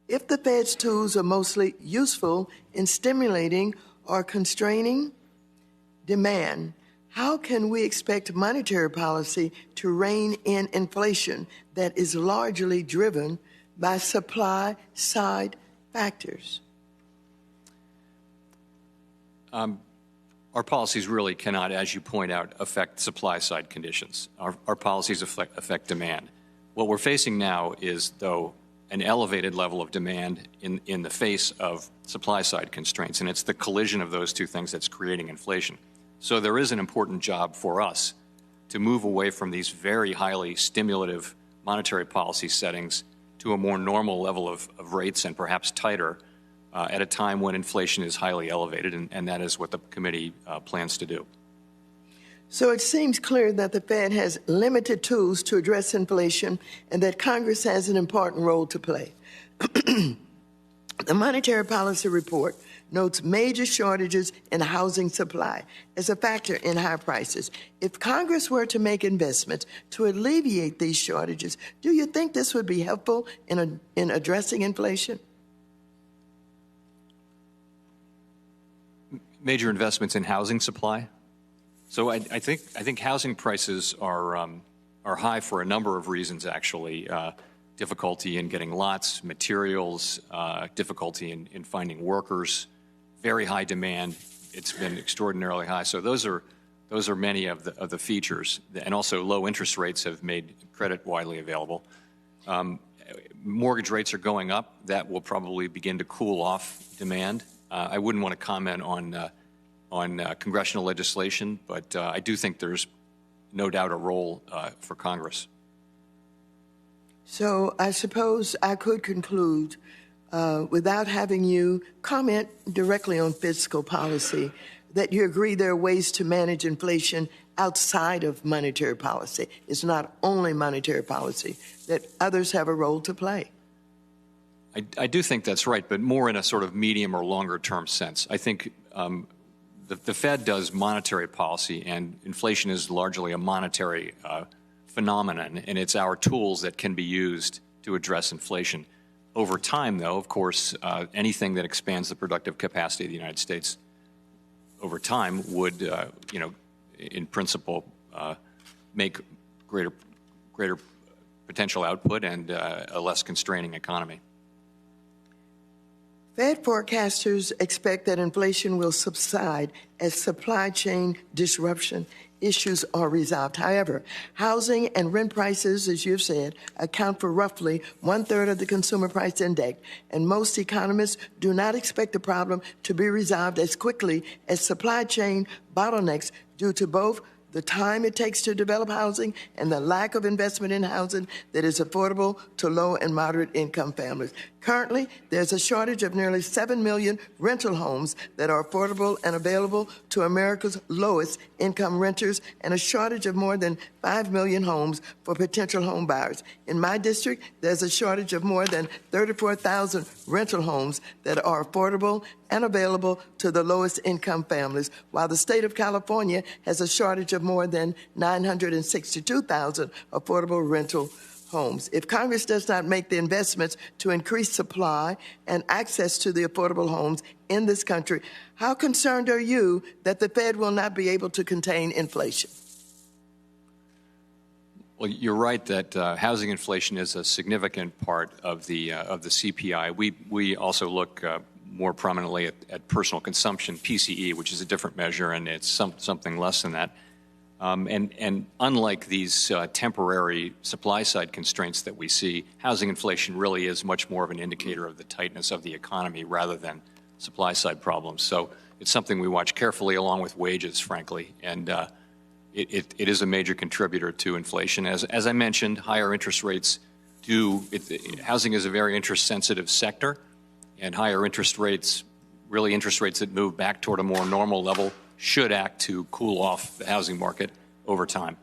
If the Fed's tools are mostly useful in stimulating or constraining demand, how can we expect monetary policy to rein in inflation that is largely driven by supply-side factors? Our policies really cannot, as you point out, affect supply-side conditions. Our policies affect demand. What we're facing now is, though, an elevated level of demand in the face of supply-side constraints, and it's the collision of those two things that's creating inflation. So there is an important job for us to move away from these very highly stimulative monetary policy settings to a more normal level of rates and perhaps tighter at a time when inflation is highly elevated, and that is what the committee plans to do. So it seems clear that the Fed has limited tools to address inflation and that Congress has an important role to play. The Monetary Policy Report notes major shortages in housing supply as a factor in high prices. If Congress were to make investments to alleviate these shortages, do you think this would be helpful in addressing inflation? Major investments in housing supply. So I think housing prices are high for a number of reasons, actually. Difficulty in getting lots, materials, difficulty in finding workers, very high demand. It's been extraordinarily high. So those are many of the features, and also low interest rates have made credit widely available. Mortgage rates are going up. That will probably begin to cool off demand. I wouldn't want to comment on congressional legislation, but I do think there's no doubt a role for Congress. So I suppose I could conclude without having you comment directly on fiscal policy that you agree there are ways to manage inflation outside of monetary policy. It's not only monetary policy, that others have a role to play. I do think that's right, but more in a sort of medium or longer term sense. I think the Fed does monetary policy, and inflation is largely a monetary phenomenon, and it's our tools that can be used to address inflation. Over time, though, of course, anything that expands the productive capacity of the United States over time would, in principle, make greater potential output and a less constraining economy. Fed forecasters expect that inflation will subside as supply chain disruption issues are resolved. However, housing and rent prices, as you've said, account for roughly 1/3 of the consumer price index, and most economists do not expect the problem to be resolved as quickly as supply chain bottlenecks due to both the time it takes to develop housing and the lack of investment in housing that is affordable to low and moderate income families. Currently, there's a shortage of nearly 7 million rental homes that are affordable and available to America's lowest income renters, and a shortage of more than 5 million homes for potential home buyers. In my district, there's a shortage of more than 34,000 rental homes that are affordable and available to the lowest income families, while the state of California has a shortage of more than 962,000 affordable rental homes. If Congress does not make the investments to increase supply and access to the affordable homes in this country, how concerned are you that the Fed will not be able to contain inflation? Well, you're right that housing inflation is a significant part of the CPI. We also look more prominently at personal consumption, PCE, which is a different measure, and it's something less than that. And unlike these temporary supply-side constraints that we see, housing inflation really is much more of an indicator of the tightness of the economy rather than supply-side problems. So it's something we watch carefully, along with wages, frankly, and it is a major contributor to inflation. As I mentioned, higher interest rates housing is a very interest-sensitive sector, and higher interest rates, really interest rates that move back toward a more normal level, should act to cool off the housing market over time.